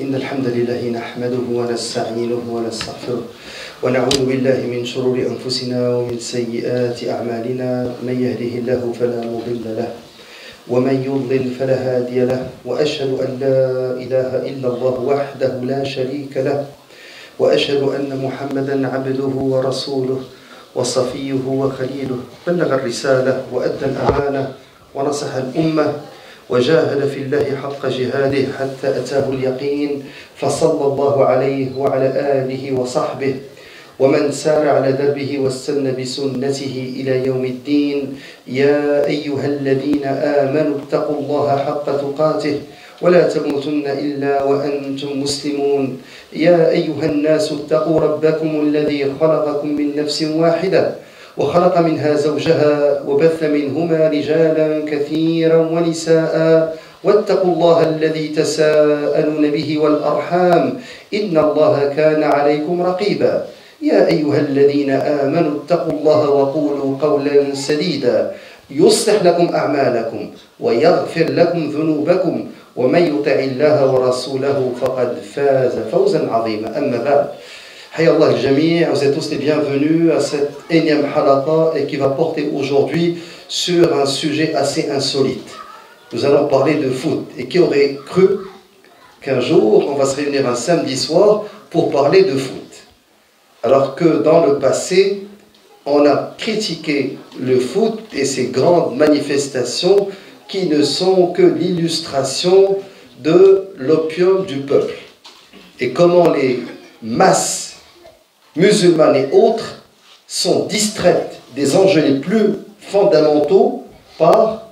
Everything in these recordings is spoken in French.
إن الحمد لله نحمده ونستعينه ونستغفره ونعوذ بالله من شرور أنفسنا ومن سيئات أعمالنا من يهده الله فلا مضل له ومن يضلل فلا هادي له وأشهد أن لا إله إلا الله وحده لا شريك له وأشهد أن محمدا عبده ورسوله وصفيه وخليله بلغ الرسالة وأدى الأمانة ونصح الأمة وجاهد في الله حق جهاده حتى أتاه اليقين فصلى الله عليه وعلى آله وصحبه ومن سار على دربه واستنى بسنته إلى يوم الدين. يا أيها الذين آمنوا اتقوا الله حق تقاته ولا تموتن إلا وأنتم مسلمون. يا أيها الناس اتقوا ربكم الذي خلقكم من نفس واحدة وخلق منها زوجها وبث منهما رجالا كثيرا ونساء واتقوا الله الذي تساءلون به والأرحام إن الله كان عليكم رقيبا. يا أيها الذين آمنوا اتقوا الله وقولوا قولا سديدا يصلح لكم أعمالكم ويغفر لكم ذنوبكم ومن يطع الله ورسوله فقد فاز فوزا عظيما. أما بعد Hayya Allah al-Jami', vous êtes tous les bienvenus à cette énième halaqa et qui va porter aujourd'hui sur un sujet assez insolite. Nous allons parler de foot. Et qui aurait cru qu'un jour on va se réunir un samedi soir pour parler de foot? Alors que dans le passé, on a critiqué le foot et ses grandes manifestations qui ne sont que l'illustration de l'opium du peuple. Et comment les masses musulmanes et autres sont distraites des enjeux les plus fondamentaux par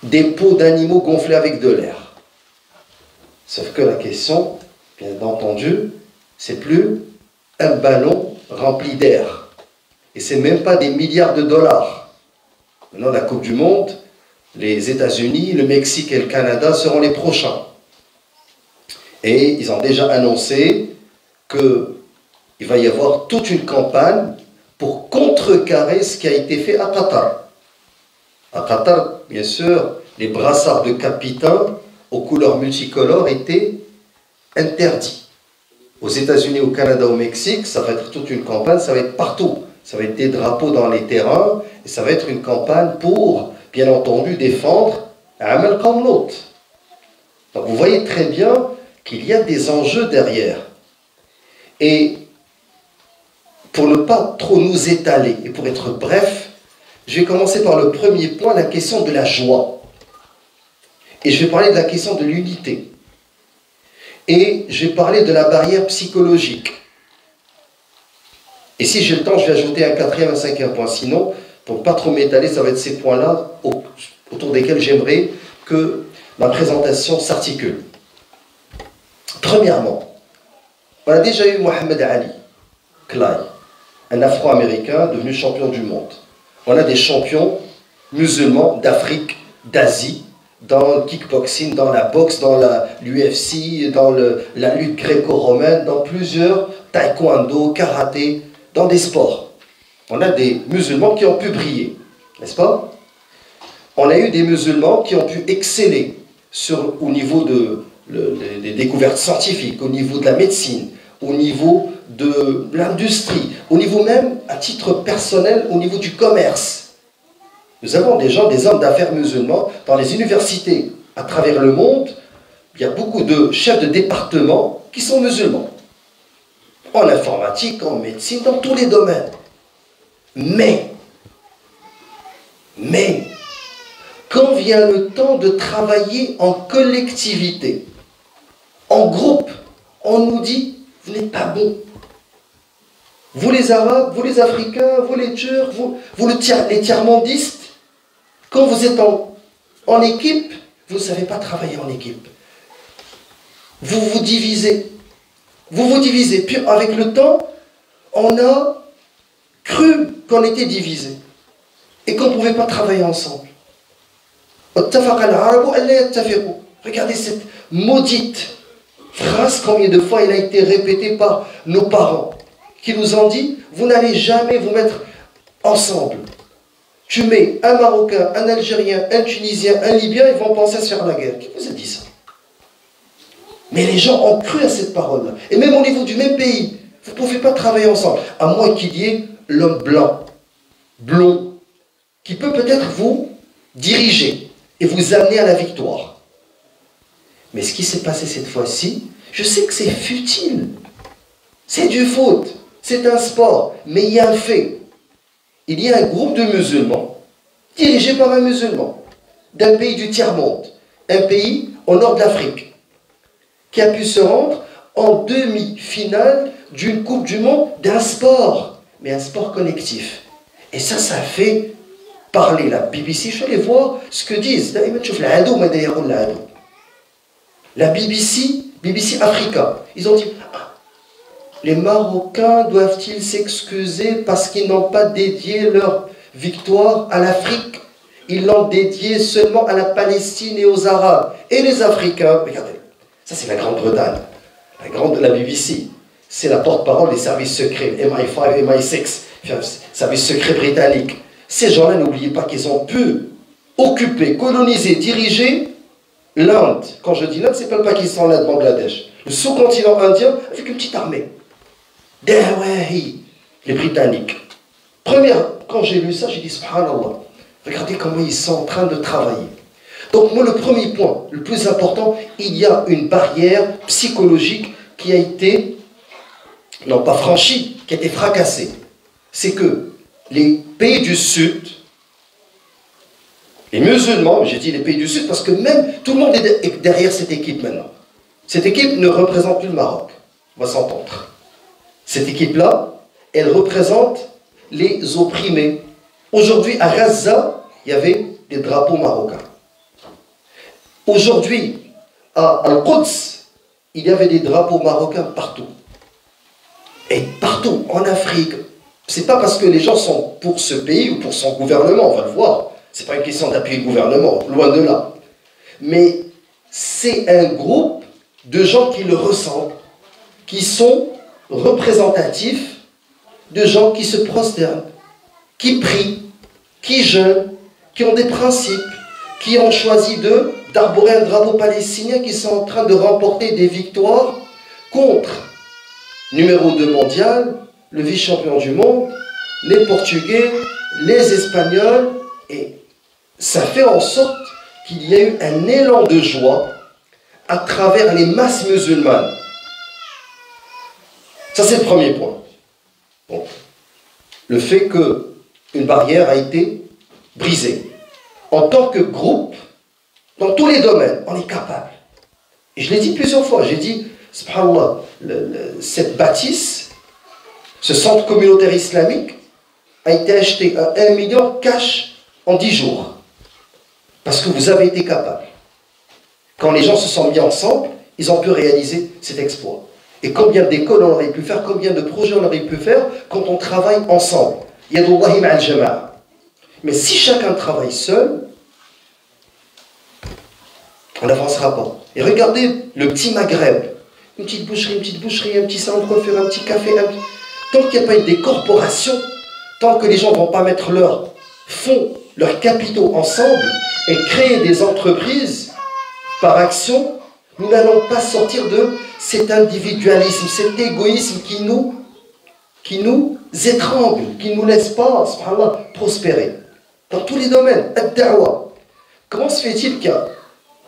des peaux d'animaux gonflés avec de l'air. Sauf que la question, bien entendu, c'est plus un ballon rempli d'air. Et c'est même pas des milliards de dollars. Maintenant, la Coupe du Monde, les États-Unis, le Mexique et le Canada seront les prochains. Et ils ont déjà annoncé qu'il va y avoir toute une campagne pour contrecarrer ce qui a été fait à Qatar. À Qatar, bien sûr, les brassards de capitaine aux couleurs multicolores étaient interdits. Aux États-Unis, au Canada, au Mexique, ça va être toute une campagne, ça va être partout. Ça va être des drapeaux dans les terrains, et ça va être une campagne pour, bien entendu, défendre Amal Qamlout. Donc vous voyez très bien qu'il y a des enjeux derrière. Et pour ne pas trop nous étaler, et pour être bref, je vais commencer par le premier point, la question de la joie. Et je vais parler de la question de l'unité. Et je vais parler de la barrière psychologique. Et si j'ai le temps, je vais ajouter un quatrième, un cinquième point. Sinon, pour ne pas trop m'étaler, ça va être ces points-là autour desquels j'aimerais que ma présentation s'articule. Premièrement, on a déjà eu Mohamed Ali Clay, un Afro-Américain devenu champion du monde. On a des champions musulmans d'Afrique, d'Asie, dans le kickboxing, dans la boxe, dans l'UFC, dans la lutte gréco-romaine, dans plusieurs taekwondo, karaté, dans des sports. On a des musulmans qui ont pu briller, n'est-ce pas? On a eu des musulmans qui ont pu exceller au niveau des découvertes scientifiques, au niveau de la médecine, au niveau de l'industrie, au niveau même, à titre personnel, au niveau du commerce. Nous avons des hommes d'affaires musulmans dans les universités à travers le monde. Il y a beaucoup de chefs de département qui sont musulmans. En informatique, en médecine, dans tous les domaines. Mais, quand vient le temps de travailler en collectivité, en groupe, on nous dit, vous n'êtes pas bons. Vous les Arabes, vous les Africains, vous les Turcs, les tiers-mondistes, quand vous êtes en équipe, vous ne savez pas travailler en équipe. Vous vous divisez. Puis avec le temps, on a cru qu'on était divisés et qu'on ne pouvait pas travailler ensemble. Regardez cette maudite phrase, combien de fois elle a été répétée par nos parents, qui nous ont dit, vous n'allez jamais vous mettre ensemble. Tu mets un Marocain, un Algérien, un Tunisien, un Libyen, ils vont penser à se faire la guerre. Qui vous a dit ça? Mais les gens ont cru à cette parole-là. Et même au niveau du même pays, vous ne pouvez pas travailler ensemble. À moins qu'il y ait l'homme blanc, blond, qui peut peut-être vous diriger et vous amener à la victoire. Mais ce qui s'est passé cette fois-ci, je sais que c'est futile. C'est du foot, c'est un sport, mais il y a un fait. Il y a un groupe de musulmans, dirigé par un musulman, d'un pays du tiers-monde, un pays au nord de l'Afrique, qui a pu se rendre en demi-finale d'une Coupe du Monde d'un sport, mais un sport collectif. Et ça fait parler la BBC. Je vais aller voir ce que disent. La BBC Africa, ils ont dit, les Marocains doivent-ils s'excuser parce qu'ils n'ont pas dédié leur victoire à l'Afrique? Ils l'ont dédié seulement à la Palestine et aux Arabes. Et les Africains, regardez, ça c'est la Grande-Bretagne, la BBC, c'est la porte-parole des services secrets, MI5, MI6, services secrets britanniques. Ces gens-là, n'oubliez pas qu'ils ont pu occuper, coloniser, diriger l'Inde. Quand je dis l'Inde, c'est pas le Pakistan, l'Inde, Bangladesh. Le sous-continent indien avec une petite armée. Les Britanniques. Quand j'ai lu ça, j'ai dit subhanallah. Regardez comment ils sont en train de travailler. Donc moi, le premier point, le plus important, il y a une barrière psychologique qui a été, non pas franchie, qui a été fracassée. C'est que les pays du Sud, les musulmans, j'ai dit les pays du Sud parce que même tout le monde est derrière cette équipe maintenant. Cette équipe ne représente plus le Maroc, on va s'entendre. Cette équipe-là, elle représente les opprimés. Aujourd'hui, à Gaza, il y avait des drapeaux marocains. Aujourd'hui, à Al-Quds, il y avait des drapeaux marocains partout. Et partout, en Afrique. C'est pas parce que les gens sont pour ce pays ou pour son gouvernement, on va le voir. C'est pas une question d'appuyer le gouvernement, loin de là. Mais c'est un groupe de gens qui le ressentent, qui sont représentatifs de gens qui se prosternent, qui prient, qui jeûnent, qui ont des principes, qui ont choisi d'arborer un drapeau palestinien, qui sont en train de remporter des victoires contre numéro 2 mondial, le vice-champion du monde, les Portugais, les Espagnols, et ça fait en sorte qu'il y a eu un élan de joie à travers les masses musulmanes. Ça, c'est le premier point. Bon. Le fait qu'une barrière a été brisée. En tant que groupe, dans tous les domaines, on est capable. Et je l'ai dit plusieurs fois, j'ai dit, subhanallah, cette bâtisse, ce centre communautaire islamique, a été acheté à 1 million cash en 10 jours. Parce que vous avez été capable. Quand les gens se sont mis ensemble, ils ont pu réaliser cet exploit. Et combien d'écoles on aurait pu faire, combien de projets on aurait pu faire quand on travaille ensemble. Yadullahi ma'al jama'a. Mais si chacun travaille seul, on n'avancera pas. Et regardez le petit Maghreb. Une petite boucherie, un petit salon de coiffure, un petit café. Tant qu'il n'y a pas des corporations, tant que les gens ne vont pas mettre leurs fonds, leurs capitaux ensemble et créer des entreprises par action, nous n'allons pas sortir de cet individualisme, cet égoïsme qui nous étrangle, qui ne nous laisse pas, subhanallah, prospérer. Dans tous les domaines, ad-da'wa. Comment se fait-il qu'il y a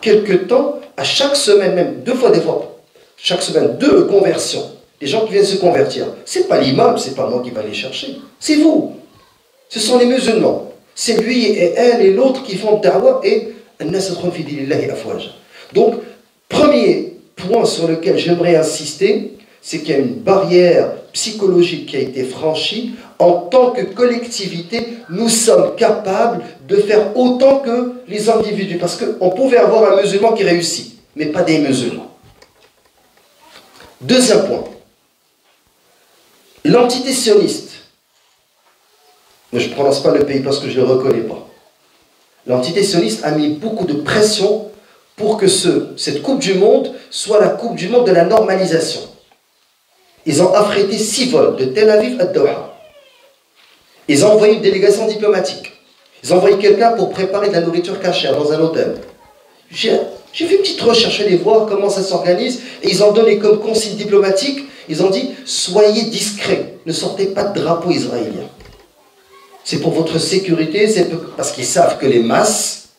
quelque temps, à chaque semaine, même 2 fois des fois, chaque semaine, 2 conversions, des gens qui viennent se convertir. Ce n'est pas l'imam, ce n'est pas moi qui va les chercher, c'est vous. Ce sont les musulmans. C'est lui et elle et l'autre qui font da'wa et donc, premier point sur lequel j'aimerais insister, c'est qu'il y a une barrière psychologique qui a été franchie. En tant que collectivité, nous sommes capables de faire autant que les individus. Parce qu'on pouvait avoir un musulman qui réussit, mais pas des musulmans. Deuxième point. L'entité sioniste. Je ne prononce pas le pays parce que je ne le reconnais pas. L'entité sioniste a mis beaucoup de pression pour que cette Coupe du Monde soit la Coupe du Monde de la normalisation. Ils ont affrété 6 vols de Tel Aviv à Doha. Ils ont envoyé une délégation diplomatique. Ils ont envoyé quelqu'un pour préparer de la nourriture cachère dans un hôtel. Je J'ai fait une petite recherche, allez voir comment ça s'organise. Et ils ont donné comme consigne diplomatique, ils ont dit, soyez discrets, ne sortez pas de drapeau israélien. C'est pour votre sécurité, parce qu'ils savent que les masses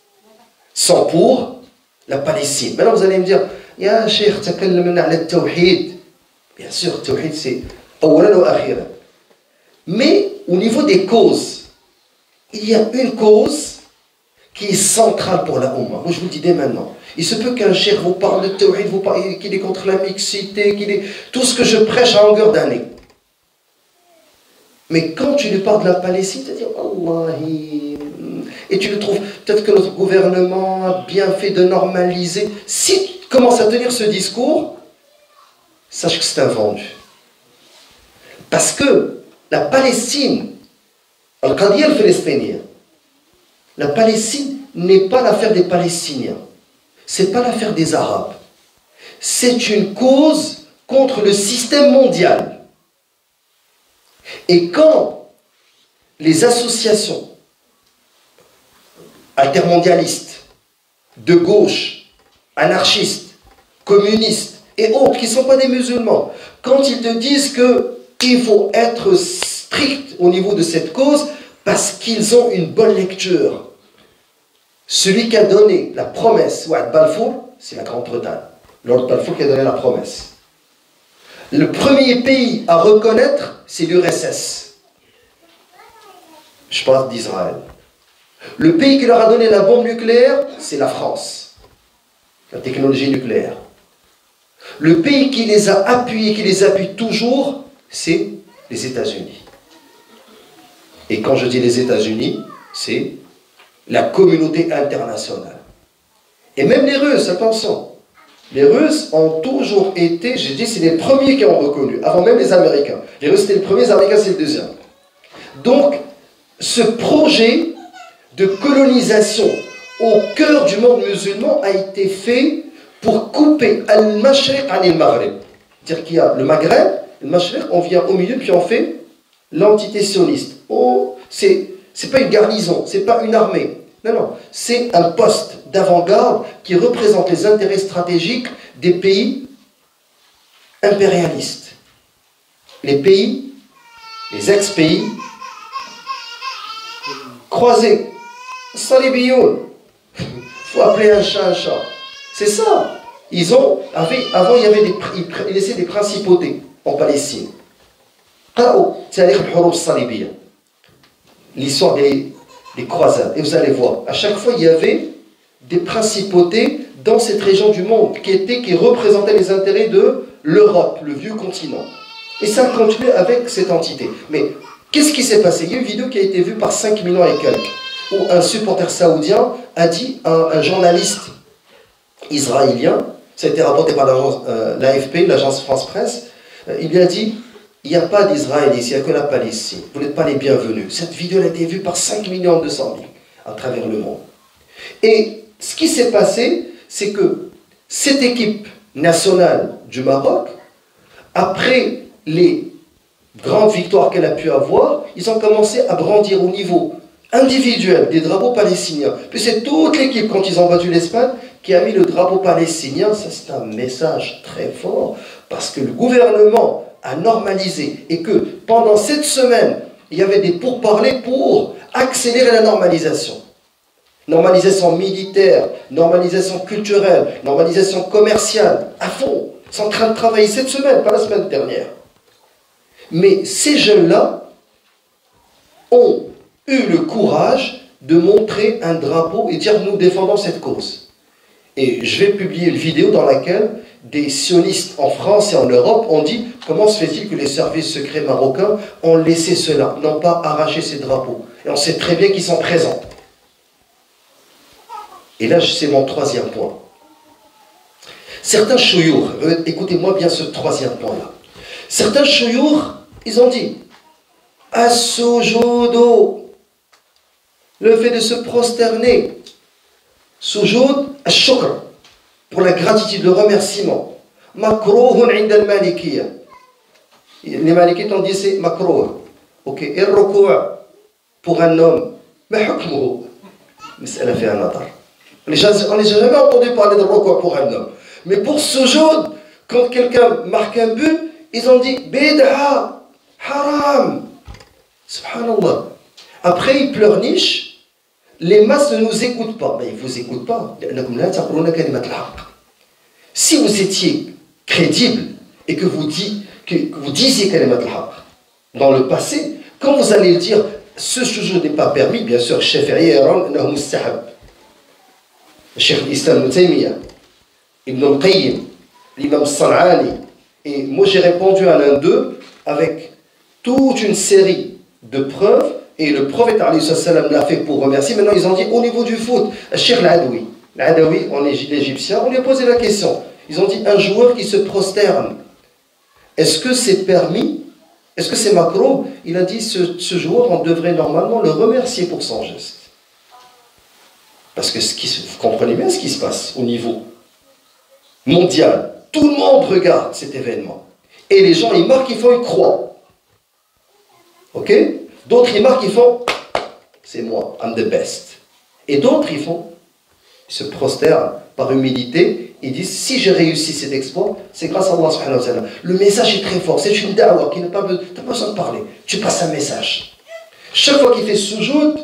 sont pour la Palestine. Maintenant vous allez me dire, Ya Cheikh, takallamna ala tawhid. Bien sûr, tawhid c'est awalan wa akhiran. Mais au niveau des causes, il y a une cause qui est centrale pour la Oumma. Moi je vous le dis dès maintenant. Il se peut qu'un cheikh vous parle de tawhid, qu'il est contre la mixité, qu'il est tout ce que je prêche à longueur d'année. Mais quand tu lui parles de la Palestine, tu te dis Allah, et tu le trouves, peut-être que notre gouvernement a bien fait de normaliser. Si tu commences à tenir ce discours, sache que c'est un vendu. Parce que la Palestine, Al-Qadiyya al-Palestinienne, la Palestine n'est pas l'affaire des Palestiniens. Ce n'est pas l'affaire des Arabes. C'est une cause contre le système mondial. Et quand les associations altermondialistes, de gauche, anarchistes, communistes et autres qui ne sont pas des musulmans, quand ils te disent qu'il faut être strict au niveau de cette cause parce qu'ils ont une bonne lecture, celui qui a donné la promesse, Ouad Balfour, c'est la Grande-Bretagne. Lord Balfour qui a donné la promesse. Le premier pays à reconnaître, c'est l'URSS. Je parle d'Israël. Le pays qui leur a donné la bombe nucléaire, c'est la France. La technologie nucléaire. Le pays qui les a appuyés, qui les appuie toujours, c'est les États-Unis. Et quand je dis les États-Unis, c'est la communauté internationale. Et même les Russes, attention. Les Russes ont toujours été, j'ai dit, c'est les premiers qui ont reconnu, avant même les Américains. Les Russes, c'était les premiers, les Américains, c'est le deuxième. Donc, ce projet de colonisation au cœur du monde musulman a été fait pour couper al-Mashriq al-Maghreb. C'est-à-dire qu'il y a le Maghreb, le Mashriq, on vient au milieu, puis on fait l'entité sioniste. Oh, c'est pas une garnison, c'est pas une armée. Non, non, c'est un poste d'avant-garde qui représente les intérêts stratégiques des pays impérialistes. Les pays, les ex-pays, croisés, salibiyoun. Il faut appeler un chat un chat. C'est ça. Avant, il laissait des principautés en Palestine. L'histoire des croisades. Et vous allez voir, à chaque fois, il y avait des principautés dans cette région du monde qui représentaient les intérêts de l'Europe, le vieux continent. Et ça a continué avec cette entité. Mais qu'est-ce qui s'est passé? Il y a une vidéo qui a été vue par 5 millions et quelques, où un supporter saoudien a dit à un journaliste israélien, ça a été rapporté par l'AFP, l'agence France Presse, il lui a dit: il n'y a pas d'Israël ici, il n'y a que la Palestine. Vous n'êtes pas les bienvenus. Cette vidéo a été vue par 5 200 000 à travers le monde. Et ce qui s'est passé, c'est que cette équipe nationale du Maroc, après les grandes victoires qu'elle a pu avoir, ils ont commencé à brandir au niveau individuel des drapeaux palestiniens. Puis c'est toute l'équipe, quand ils ont battu l'Espagne, qui a mis le drapeau palestinien. Ça, c'est un message très fort, parce que le gouvernement a normalisé, et que pendant cette semaine, il y avait des pourparlers pour accélérer la normalisation. Normalisation militaire, normalisation culturelle, normalisation commerciale, à fond. Ils sont en train de travailler cette semaine, pas la semaine dernière. Mais ces jeunes-là ont eu le courage de montrer un drapeau et dire: nous défendons cette cause. Et je vais publier une vidéo dans laquelle des sionistes en France et en Europe ont dit: comment se fait-il que les services secrets marocains ont laissé cela, n'ont pas arraché ces drapeaux? Et on sait très bien qu'ils sont présents. Et là, c'est mon troisième point. Certains chouyours, écoutez-moi bien ce troisième point-là. Certains chouyours, ils ont dit: as-sujudu, le fait de se prosterner, sujud ash-shukr, pour la gratitude, le remerciement. Makrouhun inda al-malikiyya. Les malikites ont dit c'est makrouh. Ok, et le rukou' pour un homme, ma hukmuhu? Mas'ala fiha nadar. On n'a jamais entendu parler de rukû pour un homme. Mais pour sujoud, quand quelqu'un marque un but, ils ont dit bid'a, haram. Subhanallah. Après, ils pleurnichent. Les masses ne nous écoutent pas. Mais ils ne vous écoutent pas. Si vous étiez crédible et que vous disiez kalimat al-haq dans le passé, quand vous allez dire ce sujoud n'est pas permis, bien sûr, Shafi'i yaran annahu mustahab. Cheikh l'Islam Ibn Taymiyyah, Ibn al-Qayyim, l'imam San'ani, et moi j'ai répondu à l'un d'eux avec toute une série de preuves, et le prophète l'a fait pour remercier. Maintenant ils ont dit au niveau du foot, Cheikh l'Adawi, en l'Égyptien, on lui a posé la question. Ils ont dit un joueur qui se prosterne, est-ce que c'est permis? Est-ce que c'est makrouh? Il a dit ce joueur, on devrait normalement le remercier pour son geste. Parce que vous comprenez bien ce qui se passe au niveau mondial. Tout le monde regarde cet événement. Et les gens, ils marquent, ils font une croix. Ok? D'autres, ils marquent, ils font c'est moi, I'm the best. Et d'autres, ils se prosternent par humilité. Ils disent si j'ai réussi cet exploit, c'est grâce à Allah subhanahu wa ta'ala. Le message est très fort. C'est une da'wah qui n'a pas besoin de parler. Tu passes un message. Chaque fois qu'il fait sujoud,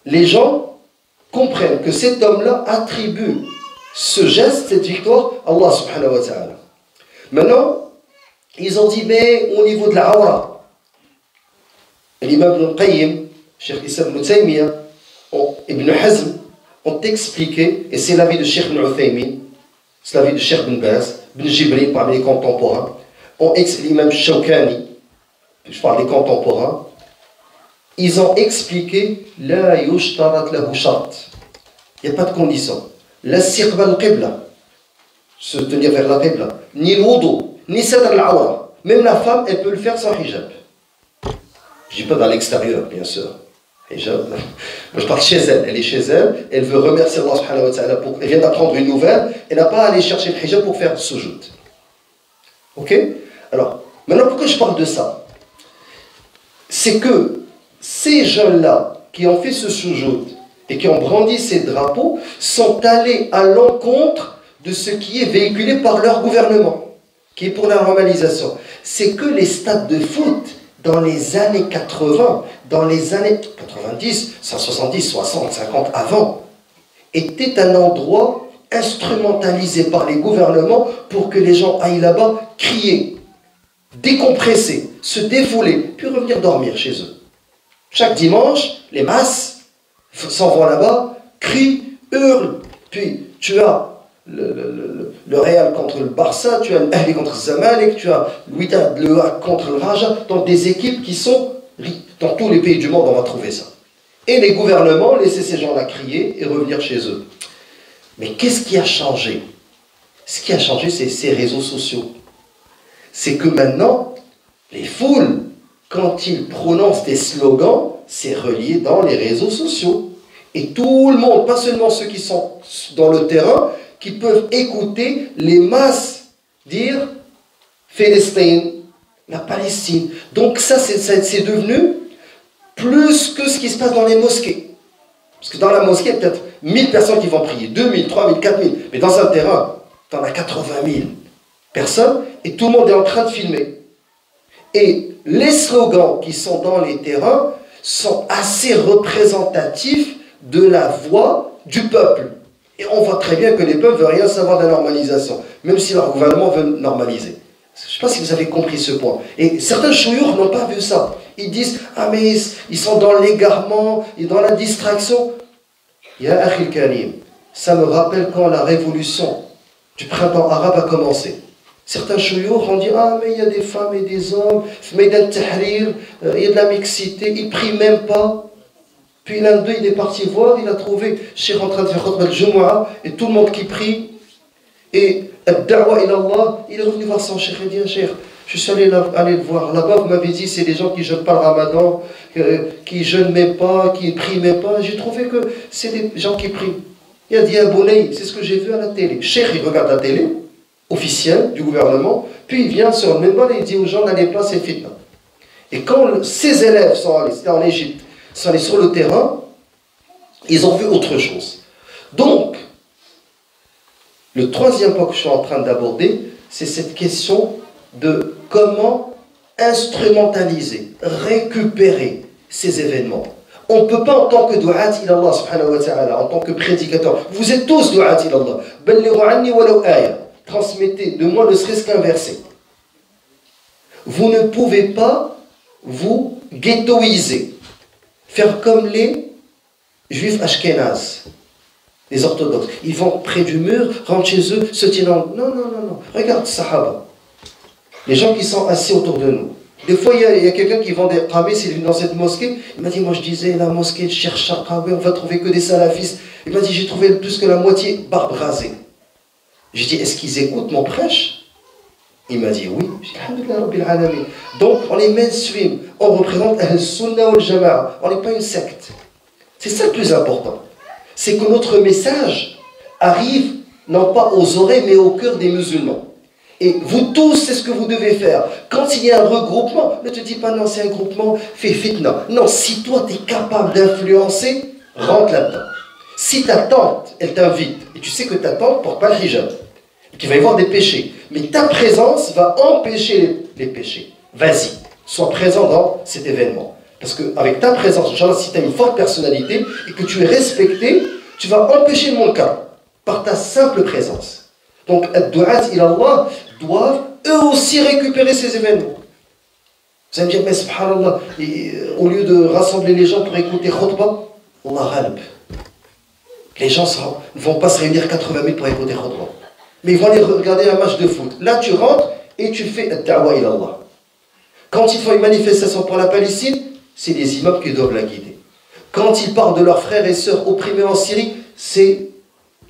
les gens comprennent que cet homme-là attribue ce geste, cette victoire, à Allah subhanahu wa ta'ala. Maintenant, ils ont dit, mais au niveau de la awra, l'imam Ibn Qayyim, Cheikh l'Islam Ibn Taymiyyah, Ibn Hazm, ont expliqué, et c'est l'avis de Cheikh Ibn Uthaymin, c'est l'avis de Cheikh Ibn Baz, Ibn Jibril parmi les contemporains, l'imam Shawkani, je parle des contemporains, ils ont expliqué la yushtarat lahu shart. Il n'y a pas de condition. La istiqbal al-qibla, se tenir vers la qibla, ni le wudu, ni satr al-awra. Même la femme, elle peut le faire sans hijab. Je ne dis pas dans l'extérieur, bien sûr. Hijab. Moi, je parle chez elle. Elle est chez elle, elle veut remercier Allah subhanahu wa ta'ala pour. Elle vient d'apprendre une nouvelle, elle n'a pas à aller chercher le hijab pour faire sujoud. Ok? Alors, maintenant, pourquoi je parle de ça? C'est que ces jeunes-là qui ont fait ce sujoud et qui ont brandi ces drapeaux sont allés à l'encontre de ce qui est véhiculé par leur gouvernement, qui est pour la normalisation. C'est que les stades de foot, dans les années 80, dans les années 90, 170, 60, 50 avant, étaient un endroit instrumentalisé par les gouvernements pour que les gens aillent là-bas crier, décompresser, se défouler, puis revenir dormir chez eux. Chaque dimanche, les masses s'en vont là-bas, crient, hurlent. Puis tu as le Real contre le Barça, tu as l'Ahli contre le Zamalek, tu as le Wydad contre le Raja, donc des équipes qui sont dans tous les pays du monde, on va trouver ça. Et les gouvernements laissaient ces gens-là crier et revenir chez eux. Mais qu'est-ce qui a changé? Ce qui a changé, c'est ces réseaux sociaux. C'est que maintenant, les foules, quand ils prononcent des slogans, c'est relié dans les réseaux sociaux. Et tout le monde, pas seulement ceux qui sont dans le terrain, qui peuvent écouter les masses dire Palestine, la Palestine. Donc ça, c'est devenu plus que ce qui se passe dans les mosquées. Parce que dans la mosquée, il y a peut-être 1000 personnes qui vont prier, 2000, 3000, 4000. Mais dans un terrain, tu en as 80 000 personnes et tout le monde est en train de filmer. Et les slogans qui sont dans les terrains sont assez représentatifs de la voix du peuple. Et on voit très bien que les peuples ne veulent rien savoir de la normalisation, même si leur gouvernement veut normaliser. Je ne sais pas si vous avez compris ce point. Et certains chouyours n'ont pas vu ça. Ils disent, ah mais ils sont dans l'égarement, et dans la distraction. Ya Akhil Karim, ça me rappelle quand la révolution du printemps arabe a commencé. Certains chouyours ont dit, ah mais il y a des femmes et des hommes, mais il y a de la mixité, ils ne prient même pas. Puis l'un d'eux, il est parti voir, il a trouvé Cheikh en train de faire khutbah al-Jumu'ah, et tout le monde qui prie. Et ad-da'wa ila Allah, il est revenu voir son Cheikh, il dit, Cheikh, je suis allé le voir là-bas, vous m'avez dit, c'est des gens qui ne jeûnent pas le ramadan, qui ne jeûnent même pas, qui ne prient même pas. J'ai trouvé que c'est des gens qui prient. Il a dit, Abounaï, c'est ce que j'ai vu à la télé. Cheikh, il regarde la télé officielle du gouvernement, puis il vient sur le minbar et il dit aux gens, n'allez pas, c'est fitna. Et quand ces élèves sont allés, c'était en Égypte, sont allés sur le terrain, ils ont vu autre chose. Donc, Le troisième point que je suis en train d'aborder, c'est cette question de comment instrumentaliser, récupérer ces événements. On ne peut pas en tant que du'at ilallah subhanahu wa ta'ala, en tant que prédicateur, vous êtes tous du'at ilallah, ballighu anni walau aya, transmettez de moi ne serait-ce qu'un verset. Vous ne pouvez pas vous ghettoiser, faire comme les juifs ashkénazes, les orthodoxes. Ils vont près du mur, rentrent chez eux, se tiennent en... Non, non, non, non. Regarde, sahaba. Les gens qui sont assis autour de nous. Des fois, il y a quelqu'un qui vend des qamis, s'il est venu dans cette mosquée. Il m'a dit, moi je disais, la mosquée de cherche Qawi, on va trouver que des salafistes. Il m'a dit, j'ai trouvé plus que la moitié barbe rasée. J'ai dit, est-ce qu'ils écoutent mon prêche? Il m'a dit, oui. J'ai dit, alhamdulillah rabbil alamin. Donc, on est mainstream. On représente al-sunnah wal-jama'a. On n'est pas une secte. C'est ça le plus important. C'est que notre message arrive, non pas aux oreilles, mais au cœur des musulmans. Et vous tous, c'est ce que vous devez faire. Quand il y a un regroupement, ne te dis pas non, c'est un groupement, fais fitna. Non, si toi, tu es capable d'influencer, rentre là-dedans. Si ta tante, elle t'invite, et tu sais que ta tante ne porte pas le hijab, et qu'il va y avoir des péchés, mais ta présence va empêcher les péchés. Vas-y, sois présent dans cet événement. Parce qu'avec ta présence, Inch'Allah, si tu as une forte personnalité et que tu es respecté, tu vas empêcher le munkar par ta simple présence. Donc, ad-du'at ilallah doivent eux aussi récupérer ces événements. Vous allez me dire, mais subhanallah, au lieu de rassembler les gens pour écouter khutbah, Allah ghalb. Les gens ne vont pas se réunir 80 000 pour écouter khutbah. Mais ils vont aller regarder un match de foot. Là, tu rentres et tu fais ad-da'wa ilallah. Quand ils font une manifestation pour la Palestine, c'est les imams qui doivent la guider. Quand ils parlent de leurs frères et sœurs opprimés en Syrie, c'est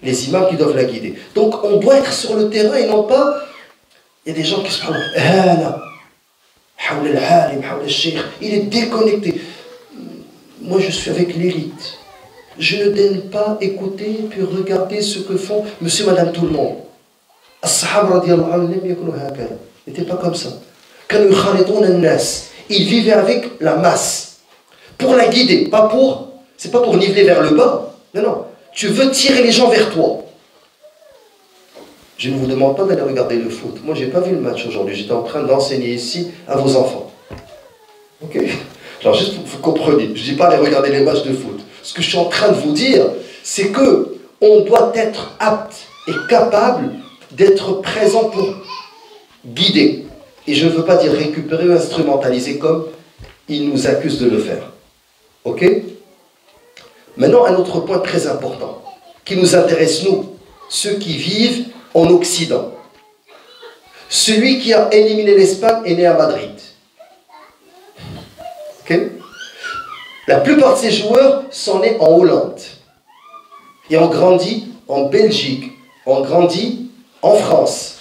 les imams qui doivent la guider. Donc on doit être sur le terrain et non pas... Il y a des gens qui se parlent, il est déconnecté. Moi je suis avec l'élite. Je ne daigne pas écouter puis regarder ce que font monsieur, madame, tout le monde. As-sahaba radiyallahu anhum n'étaient pas comme ça. Ils vivaient avec la masse. Pour la guider, pas pour... C'est pas pour niveler vers le bas. Non, non. Tu veux tirer les gens vers toi. Je ne vous demande pas d'aller regarder le foot. Moi, je n'ai pas vu le match aujourd'hui. J'étais en train d'enseigner ici à vos enfants. Ok? Alors, juste pour que vous compreniez. Je ne dis pas aller regarder les matchs de foot. Ce que je suis en train de vous dire, c'est que on doit être apte et capable d'être présent pour guider. Et je ne veux pas dire récupérer ou instrumentaliser comme ils nous accusent de le faire. Ok? Maintenant, un autre point très important qui nous intéresse, nous, ceux qui vivent en Occident. Celui qui a éliminé l'Espagne est né à Madrid. Ok? La plupart de ces joueurs sont nés en Hollande. Et ont grandi en Belgique, ont grandi en France.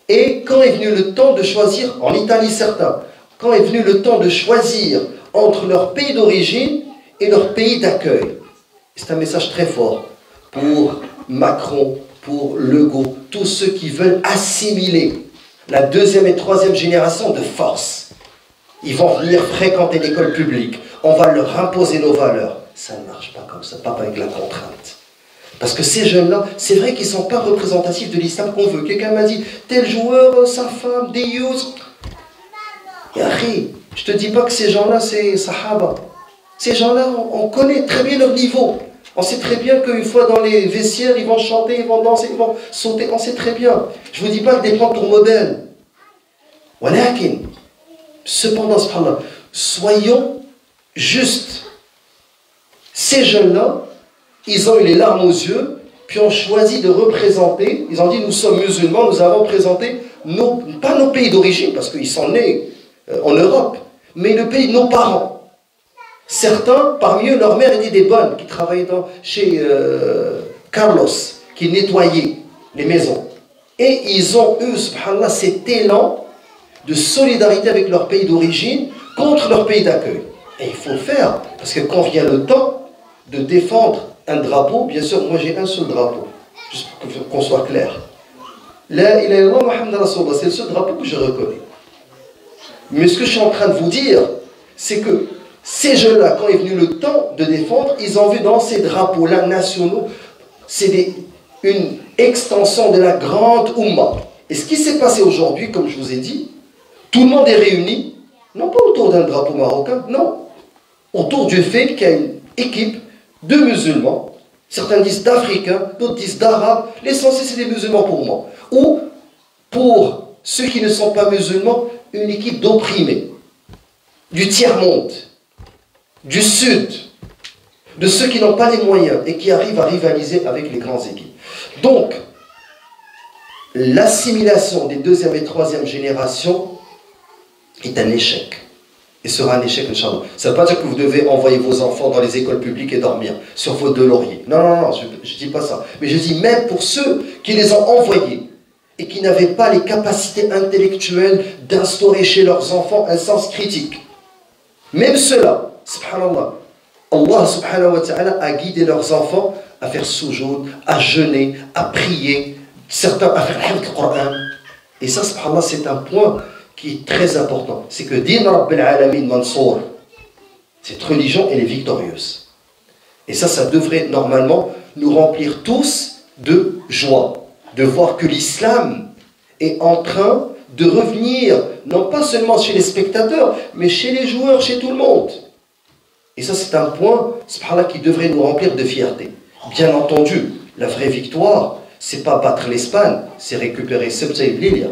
Et quand est venu le temps de choisir, en Italie certains, quand est venu le temps de choisir entre leur pays d'origine et leur pays d'accueil. C'est un message très fort pour Macron, pour Legault, tous ceux qui veulent assimiler la deuxième et troisième génération de force. Ils vont venir fréquenter l'école publique. On va leur imposer nos valeurs. Ça ne marche pas comme ça, pas avec la contrainte. Parce que ces jeunes-là, c'est vrai qu'ils ne sont pas représentatifs de l'islam qu'on veut. Quelqu'un m'a dit, tel joueur, sa femme, des youths. Yahri, je ne te dis pas que ces gens-là, c'est sahaba. Ces gens-là, on connaît très bien leur niveau. On sait très bien qu'une fois dans les vestiaires, ils vont chanter, ils vont danser, ils vont sauter. On sait très bien. Je ne vous dis pas que des plans pour modèle. Walakin. Cependant, soyons justes. Ces jeunes-là, ils ont eu les larmes aux yeux, puis ont choisi de représenter. Ils ont dit, nous sommes musulmans, nous avons représenté, pas nos pays d'origine, parce qu'ils sont nés en Europe, mais le pays de nos parents. Certains, parmi eux, leur mère était des bonnes, qui travaillaient chez Carlos, qui nettoyaient les maisons. Et ils ont eu, subhanallah, cet élan de solidarité avec leur pays d'origine contre leur pays d'accueil. Et il faut le faire, parce que quand vient le temps de défendre un drapeau, bien sûr, moi j'ai un seul drapeau, juste pour qu'on soit clair. La ilaha illallah Muhammad Rasulullah, c'est le seul drapeau que je reconnais. Mais ce que je suis en train de vous dire, c'est que ces jeunes-là, quand est venu le temps de défendre, ils ont vu dans ces drapeaux-là nationaux, c'est une extension de la grande Ummah. Et ce qui s'est passé aujourd'hui, comme je vous ai dit, tout le monde est réuni, non pas autour d'un drapeau marocain, non, autour du fait qu'il y a une équipe de musulmans, certains disent d'Africains, d'autres disent d'Arabes, l'essentiel c'est des musulmans pour moi. Ou, pour ceux qui ne sont pas musulmans, une équipe d'opprimés, du tiers-monde, du Sud, de ceux qui n'ont pas les moyens et qui arrivent à rivaliser avec les grandes équipes. Donc, l'assimilation des deuxième et troisième générations est un échec. Et sera un échec, Inch'Allah. Ça ne veut pas dire que vous devez envoyer vos enfants dans les écoles publiques et dormir sur vos deux lauriers. Non, non, non, je ne dis pas ça. Mais je dis même pour ceux qui les ont envoyés et qui n'avaient pas les capacités intellectuelles d'instaurer chez leurs enfants un sens critique. Même ceux-là, subhanallah, Allah subhanahu wa ta'ala a guidé leurs enfants à faire soujoud, à jeûner, à prier, certains à faire le Coran. Et ça, subhanallah, c'est un point qui est très important. C'est que Din Rabbil Alamin Mansour, cette religion, elle est victorieuse. Et ça devrait normalement nous remplir tous de joie, de voir que l'islam est en train de revenir, non pas seulement chez les spectateurs, mais chez les joueurs, chez tout le monde. Et ça, c'est un point, subhanallah, qui devrait nous remplir de fierté. Bien entendu, la vraie victoire, c'est pas battre l'Espagne, c'est récupérer Ceuta et Melilla.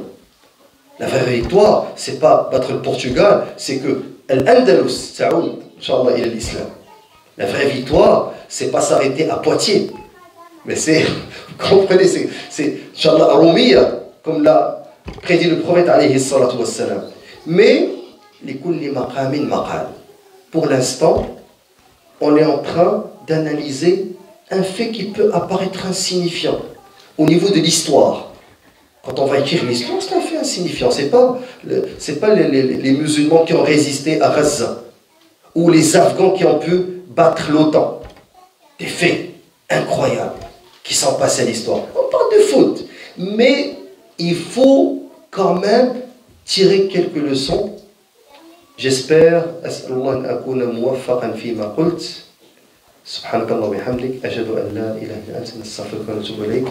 La vraie victoire, c'est pas battre le Portugal, c'est que l'Andalus, Saoud, Inch'Allah, il est l'islam. La vraie victoire, c'est pas s'arrêter à Poitiers. Mais c'est, vous comprenez, c'est Inch'Allah, Roumiya, comme l'a prédit le prophète, alayhi salatu wassalam. Mais, les kulli maqamin maqal. Pour l'instant, on est en train d'analyser un fait qui peut apparaître insignifiant au niveau de l'histoire. Quand on va écrire l'histoire, c'est un fait insignifiant. Ce n'est pas les musulmans qui ont résisté à Gaza ou les Afghans qui ont pu battre l'OTAN. Des faits incroyables qui sont passés à l'histoire. On parle de foot, mais il faut quand même tirer quelques leçons. J'espère, as'alullah an akuna muwaffaqan fima qult. Subhanakallah wa bihamdik, ashhadu an la ilaha illa anta, nastaghfiruka wa natubu ilayk.